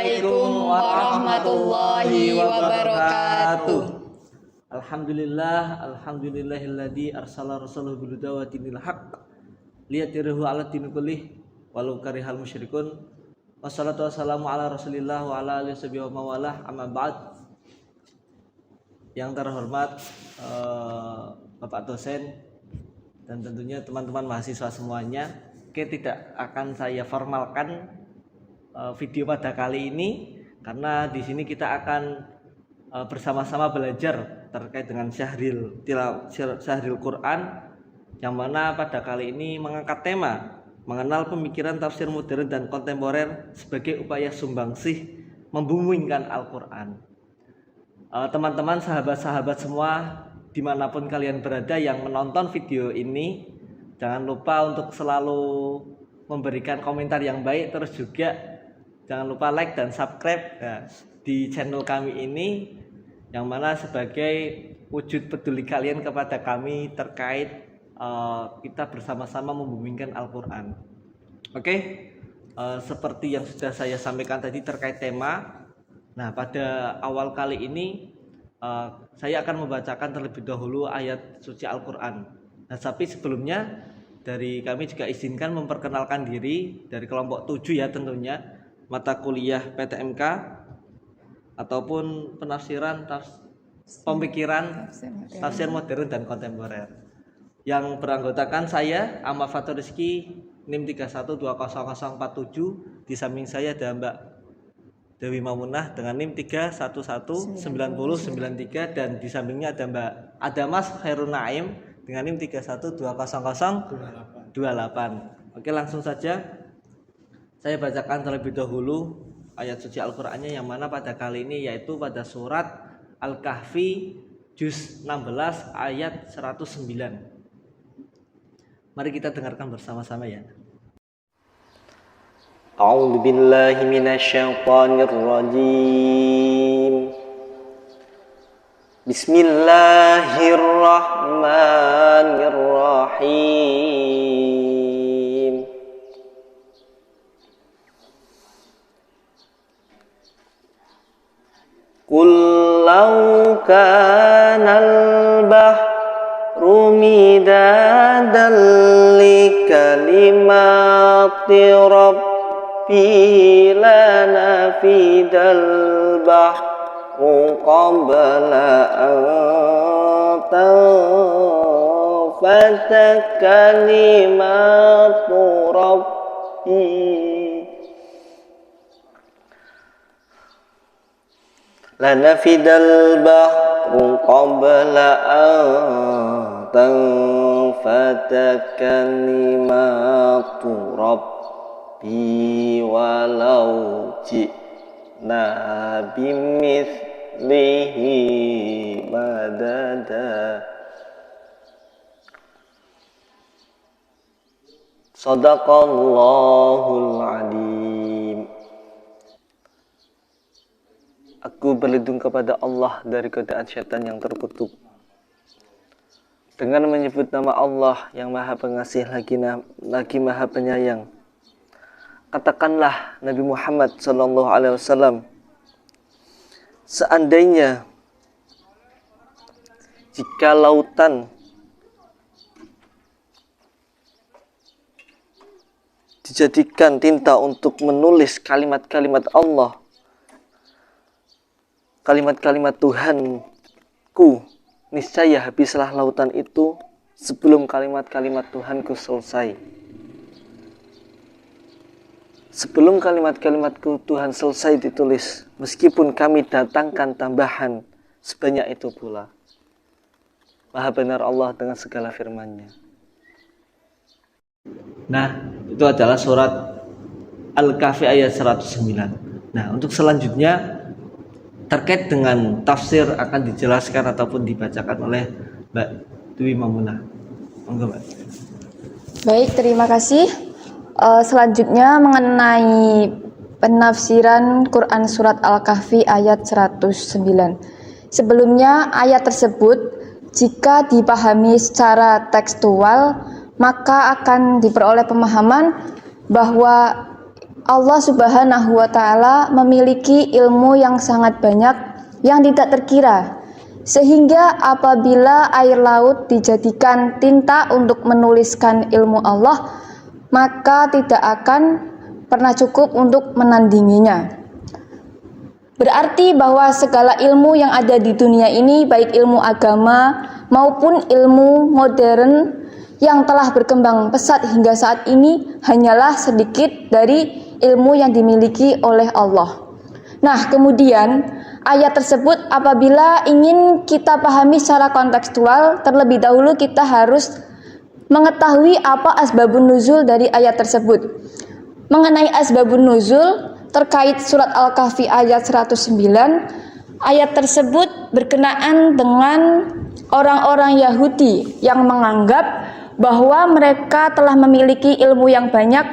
Assalamualaikum warahmatullahi wabarakatuh. Alhamdulillahilladzi arsala rasulahu bil huda wa dinil haqq liyudhhirahu 'ala dini kullih walau karihal musyrikun. Wassalatu wassalamu ala Rasulillah wa ala alihi wa mawalah, amma ba'd. Yang terhormat Bapak dosen dan tentunya teman-teman mahasiswa semuanya, tidak akan saya formalkan video pada kali ini karena di sini kita akan bersama-sama belajar terkait dengan syahril Quran, yang mana pada kali ini mengangkat tema mengenal pemikiran tafsir modern dan kontemporer sebagai upaya sumbangsih membumingkan Al-Quran. Teman-teman, sahabat-sahabat semua dimanapun kalian berada yang menonton video ini, jangan lupa untuk selalu memberikan komentar yang baik, terus juga jangan lupa like dan subscribe di channel kami ini, yang mana sebagai wujud peduli kalian kepada kami terkait kita bersama-sama membumingkan Al-Quran. Oke, seperti yang sudah saya sampaikan tadi terkait tema. Nah, pada awal kali ini saya akan membacakan terlebih dahulu ayat suci Al-Quran. Nah, tapi sebelumnya dari kami juga izinkan memperkenalkan diri dari kelompok 7 ya, tentunya mata kuliah PTMK ataupun penafsiran pemikiran tafsir modern dan kontemporer, yang beranggotakan saya Ahmad Fatur Rizky, NIM 31200047. Di samping saya ada Mbak Dewi Mamunah dengan NIM 319093, dan di sampingnya ada Mas Khairul Naim dengan NIM 31200028. Oke, langsung saja saya bacakan terlebih dahulu ayat suci Al-Qur'annya, yang mana pada kali ini yaitu pada surat Al-Kahfi juz 16 ayat 109. Mari kita dengarkan bersama-sama ya. A'udzu billahi minasyaitonir rajim. Bismillahirrahmanirrahim. Qul law kana al-bahru midadan li kalimati rabbi lanafidal bahru qabla an tanfada kalimatu rabbi lanafidal bahru qabla an tanfada kalimatu rabbi walau ji'na bimithlihi madada. Shadaqallahul adzim. Aku berlindung kepada Allah dari godaan syaitan yang terkutuk. Dengan menyebut nama Allah yang Maha Pengasih lagi Maha Penyayang. Katakanlah Nabi Muhammad SAW, seandainya jika lautan dijadikan tinta untuk menulis kalimat-kalimat Allah, kalimat-kalimat Tuhanku, niscaya habislah lautan itu sebelum kalimat-kalimat Tuhanku selesai. Sebelum kalimat-kalimatku Tuhan selesai ditulis, meskipun kami datangkan tambahan sebanyak itu pula. Maha benar Allah dengan segala firman-Nya. Nah, itu adalah surat Al-Kahfi ayat 109. Nah, untuk selanjutnya terkait dengan tafsir akan dijelaskan ataupun dibacakan oleh Mbak Dewi Mamunah. Monggo, Mbak. Baik, terima kasih. Selanjutnya mengenai penafsiran Quran surat Al-Kahfi ayat 109. Sebelumnya ayat tersebut jika dipahami secara tekstual maka akan diperoleh pemahaman bahwa Allah Subhanahu wa Ta'ala memiliki ilmu yang sangat banyak yang tidak terkira, sehingga apabila air laut dijadikan tinta untuk menuliskan ilmu Allah, maka tidak akan pernah cukup untuk menandinginya. Berarti bahwa segala ilmu yang ada di dunia ini, baik ilmu agama maupun ilmu modern yang telah berkembang pesat hingga saat ini, hanyalah sedikit dari ilmu yang dimiliki oleh Allah. Nah, kemudian ayat tersebut apabila ingin kita pahami secara kontekstual, terlebih dahulu kita harus mengetahui apa asbabun nuzul dari ayat tersebut. Mengenai asbabun nuzul terkait surat Al-Kahfi ayat 109, ayat tersebut berkenaan dengan orang-orang Yahudi yang menganggap bahwa mereka telah memiliki ilmu yang banyak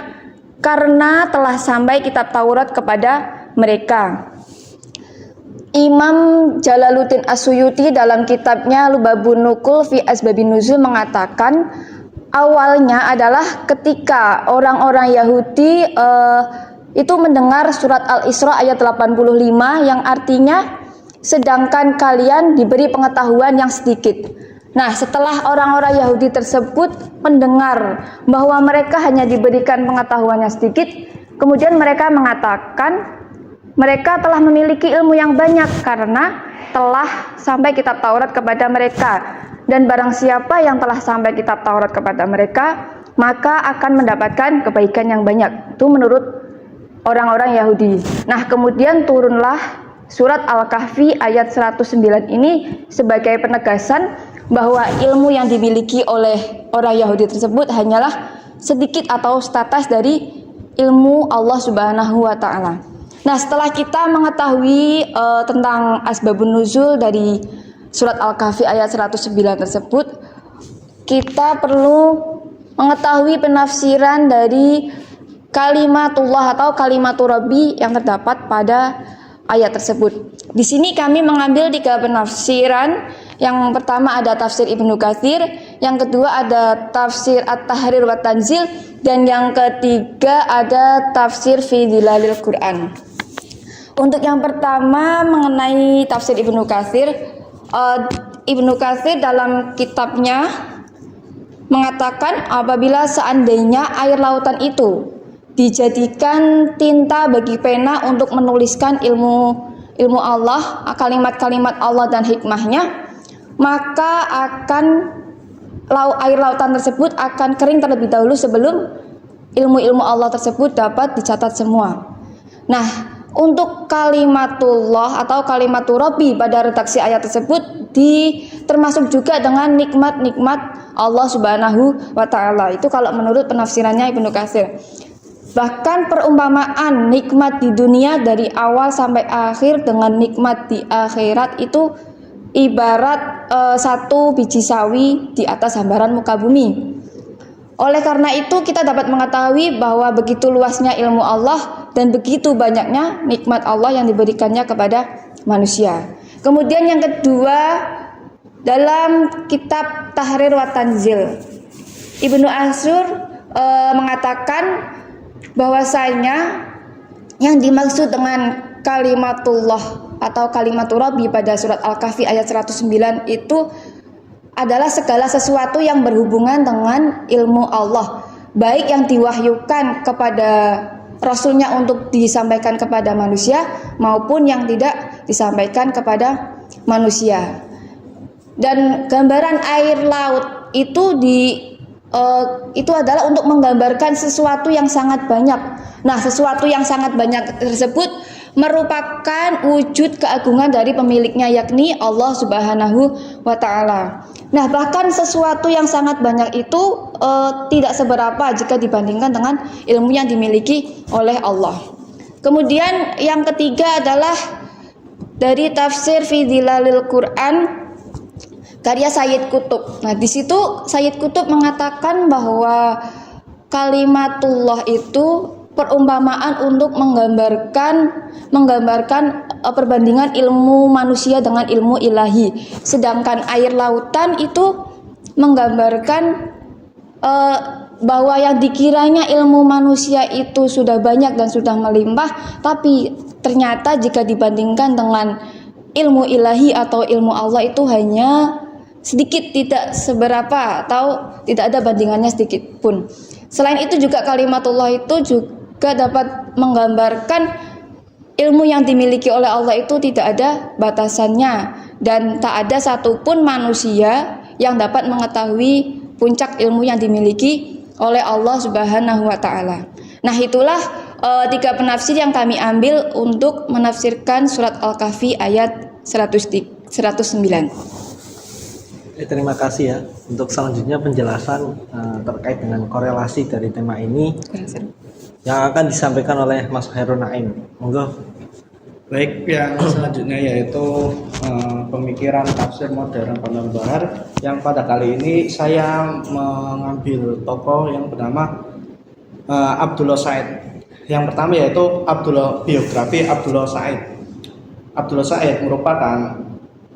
karena telah sampai kitab Taurat kepada mereka. Imam Jalaluddin As-Suyuti dalam kitabnya Lubabun Nuqul fi Asbabin Nuzul mengatakan, awalnya adalah ketika orang-orang Yahudi itu mendengar surat Al-Isra ayat 85 yang artinya sedangkan kalian diberi pengetahuan yang sedikit. Nah, setelah orang-orang Yahudi tersebut mendengar bahwa mereka hanya diberikan pengetahuan yang sedikit, kemudian mereka mengatakan mereka telah memiliki ilmu yang banyak karena telah sampai kitab Taurat kepada mereka. Dan barang siapa yang telah sampai kitab Taurat kepada mereka, maka akan mendapatkan kebaikan yang banyak. Itu menurut orang-orang Yahudi. Nah, kemudian turunlah surat Al-Kahfi ayat 109 ini sebagai penegasan bahwa ilmu yang dimiliki oleh orang Yahudi tersebut hanyalah sedikit atau status dari ilmu Allah Subhanahu wa Ta'ala. Nah, setelah kita mengetahui tentang asbabun nuzul dari surat Al-Kahfi ayat 109 tersebut, kita perlu mengetahui penafsiran dari kalimatullah atau kalimatur Rabbi yang terdapat pada ayat tersebut. Di sini kami mengambil 3 penafsiran. Yang pertama ada tafsir Ibnu Katsir, yang kedua ada tafsir At-Tahrir wa Tanzil, dan yang ketiga ada tafsir fi Dhilalil Quran. Untuk yang pertama mengenai tafsir Ibnu Katsir, Ibnu Katsir dalam kitabnya mengatakan apabila seandainya air lautan itu dijadikan tinta bagi pena untuk menuliskan ilmu Allah, kalimat-kalimat Allah dan hikmahnya, maka air lautan tersebut akan kering terlebih dahulu sebelum ilmu-ilmu Allah tersebut dapat dicatat semua. Nah, untuk kalimatullah atau kalimatur Rabbi pada redaksi ayat tersebut termasuk juga dengan nikmat-nikmat Allah Subhanahu wa Ta'ala. Itu kalau menurut penafsirannya Ibnu Katsir. Bahkan perumpamaan nikmat di dunia dari awal sampai akhir dengan nikmat di akhirat itu ibarat satu biji sawi di atas hamparan muka bumi. Oleh karena itu kita dapat mengetahui bahwa begitu luasnya ilmu Allah dan begitu banyaknya nikmat Allah yang diberikannya kepada manusia. Kemudian yang kedua, dalam kitab Tahrir wa Tanzil, Ibnu Ashur mengatakan bahwasanya yang dimaksud dengan kalimatullah atau kalimatur Rabbi pada surat Al-Kahfi ayat 109 itu adalah segala sesuatu yang berhubungan dengan ilmu Allah, baik yang diwahyukan kepada Rasulnya untuk disampaikan kepada manusia maupun yang tidak disampaikan kepada manusia. Dan gambaran air laut itu adalah untuk menggambarkan sesuatu yang sangat banyak. Nah, sesuatu yang sangat banyak tersebut merupakan wujud keagungan dari pemiliknya, yakni Allah Subhanahu wa Ta'ala. Nah, bahkan sesuatu yang sangat banyak itu tidak seberapa jika dibandingkan dengan ilmu yang dimiliki oleh Allah. Kemudian yang ketiga adalah dari tafsir fi Dhilalil Quran karya Sayyid Qutb. Nah, di situ Sayyid Qutb mengatakan bahwa kalimatullah itu perumpamaan untuk menggambarkan perbandingan ilmu manusia dengan ilmu ilahi. Sedangkan air lautan itu menggambarkan bahwa yang dikiranya ilmu manusia itu sudah banyak dan sudah melimpah, tapi ternyata jika dibandingkan dengan ilmu ilahi atau ilmu Allah itu hanya sedikit, tidak seberapa atau tidak ada bandingannya sedikit pun. Selain itu juga kalimatullah itu juga dapat menggambarkan ilmu yang dimiliki oleh Allah itu tidak ada batasannya, dan tak ada satupun manusia yang dapat mengetahui puncak ilmu yang dimiliki oleh Allah Subhanahu wa taala. Nah, itulah tiga penafsir yang kami ambil untuk menafsirkan surat Al-Kahfi ayat 109. Terima kasih ya. Untuk selanjutnya penjelasan terkait dengan korelasi dari tema ini yang akan disampaikan oleh Mas Khairul Naim. Monggo. Baik, yang selanjutnya yaitu pemikiran tafsir modern penambahar, yang pada kali ini saya mengambil tokoh yang bernama Abdullah Said. Yang pertama yaitu biografi Abdullah Said. Abdullah Said merupakan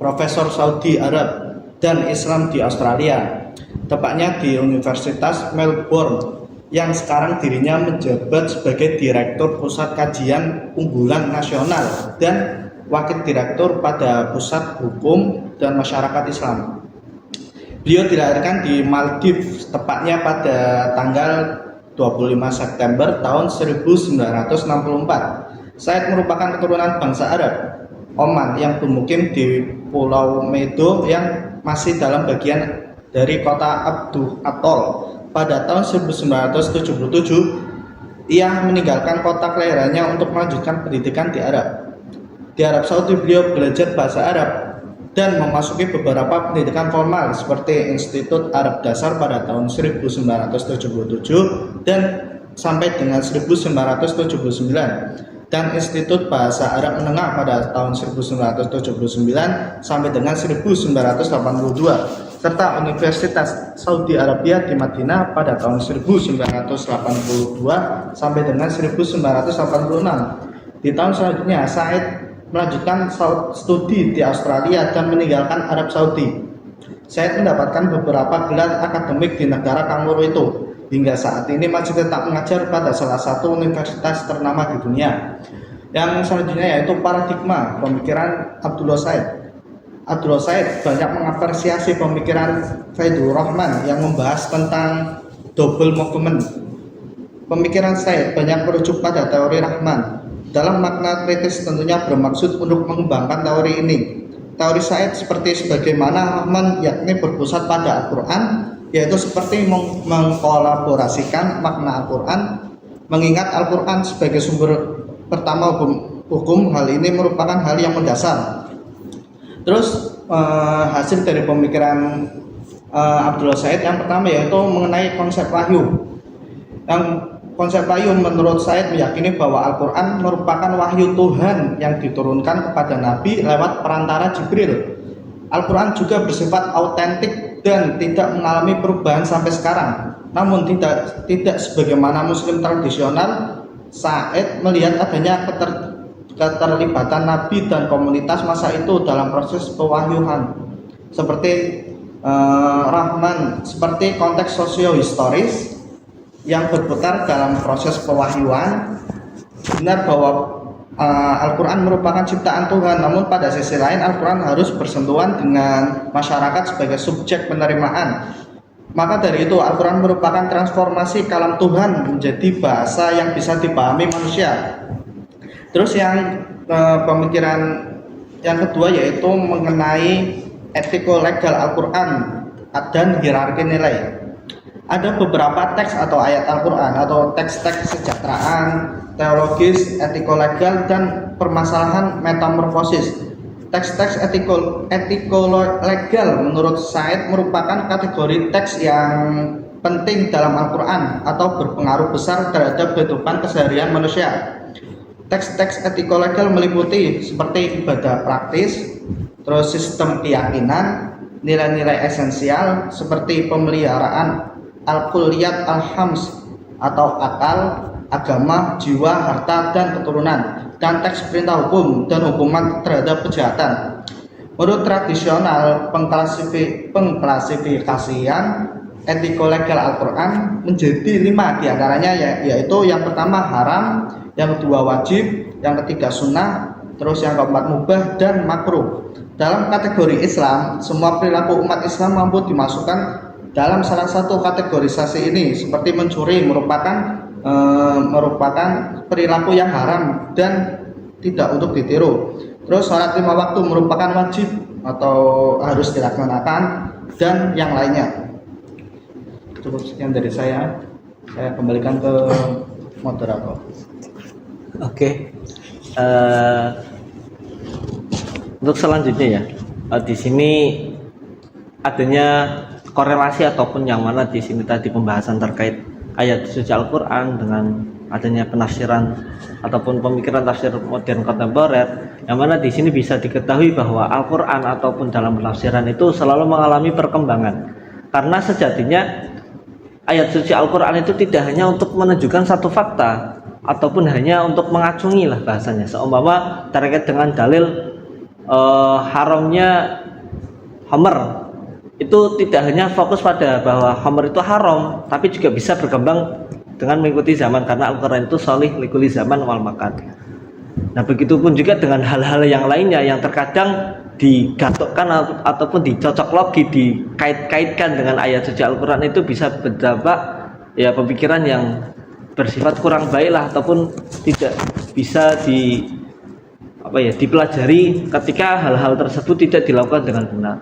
profesor Saudi Arab dan Islam di Australia, tepatnya di Universitas Melbourne, yang sekarang dirinya menjabat sebagai Direktur Pusat Kajian Unggulan Nasional dan Wakil Direktur pada Pusat Hukum dan Masyarakat Islam. Beliau dilahirkan di Maldives, tepatnya pada tanggal 25 September tahun 1964. Said merupakan keturunan bangsa Arab Oman yang bermukim di Pulau Medo yang masih dalam bagian dari kota Abduh Atol. Pada tahun 1977, ia meninggalkan kota kelahirannya untuk melanjutkan pendidikan di Arab. Di Arab Saudi beliau belajar bahasa Arab dan memasuki beberapa pendidikan formal seperti Institut Arab Dasar pada tahun 1977 dan sampai dengan 1979, dan Institut Bahasa Arab Menengah pada tahun 1979 sampai dengan 1982. Serta Universitas Saudi Arabia di Madinah pada tahun 1982 sampai dengan 1986. Di tahun selanjutnya, Said melanjutkan studi di Australia dan meninggalkan Arab Saudi. Said mendapatkan beberapa gelar akademik di negara Kanguru itu. Hingga saat ini masih tetap mengajar pada salah satu universitas ternama di dunia. Yang selanjutnya yaitu paradigma pemikiran Abdullah Said. Abdullah Said banyak mengapresiasi pemikiran Faidur Rahman yang membahas tentang double movement. Pemikiran Said banyak merujuk pada teori Rahman. Dalam makna kritis tentunya bermaksud untuk mengembangkan teori ini. Teori Said seperti sebagaimana Rahman yakni berpusat pada Al-Quran, yaitu seperti mengkolaborasikan makna Al-Quran, mengingat Al-Quran sebagai sumber pertama hukum. Hal ini merupakan hal yang mendasar. Terus hasil dari pemikiran Abdullah Said yang pertama yaitu mengenai konsep wahyu. Yang konsep wahyu menurut Said meyakini bahwa Al-Quran merupakan wahyu Tuhan yang diturunkan kepada Nabi lewat perantara Jibril. Al-Quran juga bersifat autentik dan tidak mengalami perubahan sampai sekarang. Namun tidak sebagaimana Muslim tradisional, Said melihat adanya keterlibatan Nabi dan komunitas masa itu dalam proses pewahyuan seperti Rahman, seperti konteks sosiohistoris yang berputar dalam proses pewahyuan. Benar bahwa Al-Quran merupakan ciptaan Tuhan, namun pada sisi lain Al-Quran harus bersentuhan dengan masyarakat sebagai subjek penerimaan. Maka dari itu Al-Quran merupakan transformasi kalam Tuhan menjadi bahasa yang bisa dipahami manusia. Terus yang pemikiran yang kedua yaitu mengenai etiko-legal Al-Quran dan hierarki nilai. Ada beberapa teks atau ayat Al-Quran atau teks-teks kesejahteraan, teologis, etiko-legal, dan permasalahan metamorfosis. Teks-teks etiko-legal menurut Said merupakan kategori teks yang penting dalam Al-Quran atau berpengaruh besar terhadap kehidupan keseharian manusia. Teks-teks etiko-legal meliputi seperti ibadah praktis, terus sistem keyakinan, nilai-nilai esensial seperti pemeliharaan al-kulliyat al-hams atau akal, agama, jiwa, harta, dan keturunan, dan teks perintah hukum dan hukuman terhadap kejahatan. Menurut tradisional pengklasifikasian etiko-legal Al-Quran menjadi 5 diantaranya, yaitu yang pertama haram, yang kedua wajib, yang ketiga sunnah, terus yang keempat mubah dan makruh. Dalam kategori Islam, semua perilaku umat Islam mampu dimasukkan dalam salah satu kategorisasi ini, seperti mencuri merupakan perilaku yang haram dan tidak untuk ditiru. Terus sholat 5 waktu merupakan wajib atau harus dilaksanakan, dan yang lainnya. Cukup sekian dari saya kembalikan ke moderator. Oke. Untuk selanjutnya ya, di sini adanya korelasi ataupun yang mana di sini tadi pembahasan terkait ayat suci Al-Quran dengan adanya penafsiran ataupun pemikiran tafsir modern kontemporer, yang mana di sini bisa diketahui bahwa Al-Quran ataupun dalam penafsiran itu selalu mengalami perkembangan, karena sejatinya ayat suci Al-Quran itu tidak hanya untuk menunjukkan satu fakta ataupun hanya untuk mengacungi lah bahasanya, seumpama terkait dengan dalil haramnya khamr, itu tidak hanya fokus pada bahwa khamr itu haram, tapi juga bisa berkembang dengan mengikuti zaman, karena Al-Quran itu sholih likuli zaman wal makan. Nah, begitupun juga dengan hal-hal yang lainnya yang terkadang digatokkan ataupun dicocok logi, dikait-kaitkan dengan ayat suci Al-Quran, itu bisa berdampak ya pemikiran yang bersifat kurang baik lah, ataupun tidak bisa dipelajari ketika hal-hal tersebut tidak dilakukan dengan benar.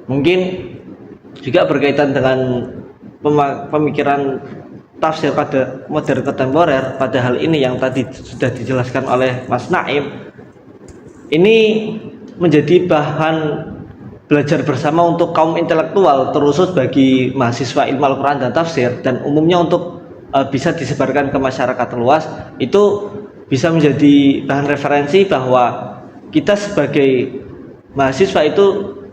Mungkin juga berkaitan dengan pemikiran tafsir pada modern kontemporer pada hal ini yang tadi sudah dijelaskan oleh Mas Naim. Ini menjadi bahan belajar bersama untuk kaum intelektual, terkhusus bagi mahasiswa ilmu Al-Quran dan tafsir, dan umumnya untuk bisa disebarkan ke masyarakat luas. Itu bisa menjadi bahan referensi bahwa kita sebagai mahasiswa itu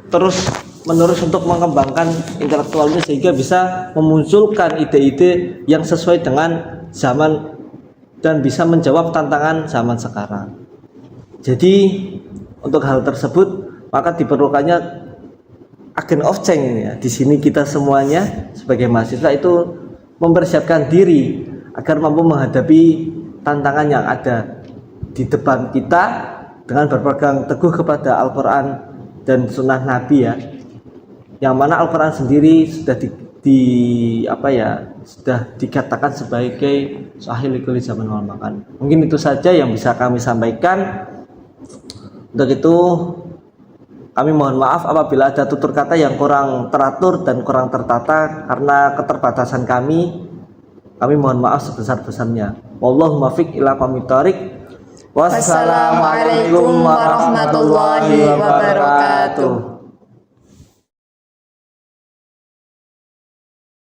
terus menerus untuk mengembangkan intelektualnya, sehingga bisa memunculkan ide-ide yang sesuai dengan zaman dan bisa menjawab tantangan zaman sekarang. Jadi untuk hal tersebut maka diperlukannya agent of change ini ya. Di sini kita semuanya sebagai mahasiswa itu mempersiapkan diri agar mampu menghadapi tantangan yang ada di depan kita dengan berpegang teguh kepada Al-Quran dan Sunnah Nabi ya, yang mana Al-Quran sendiri sudah sudah dikatakan sebagai sahih likuli zaman wal makan. Mungkin itu saja yang bisa kami sampaikan. Untuk itu kami mohon maaf apabila ada tutur kata yang kurang teratur dan kurang tertata karena keterbatasan kami. Kami mohon maaf sebesar-besarnya. Wallahu muwaffiq ila aqwamit thoriq. Wassalamualaikum warahmatullahi wabarakatuh.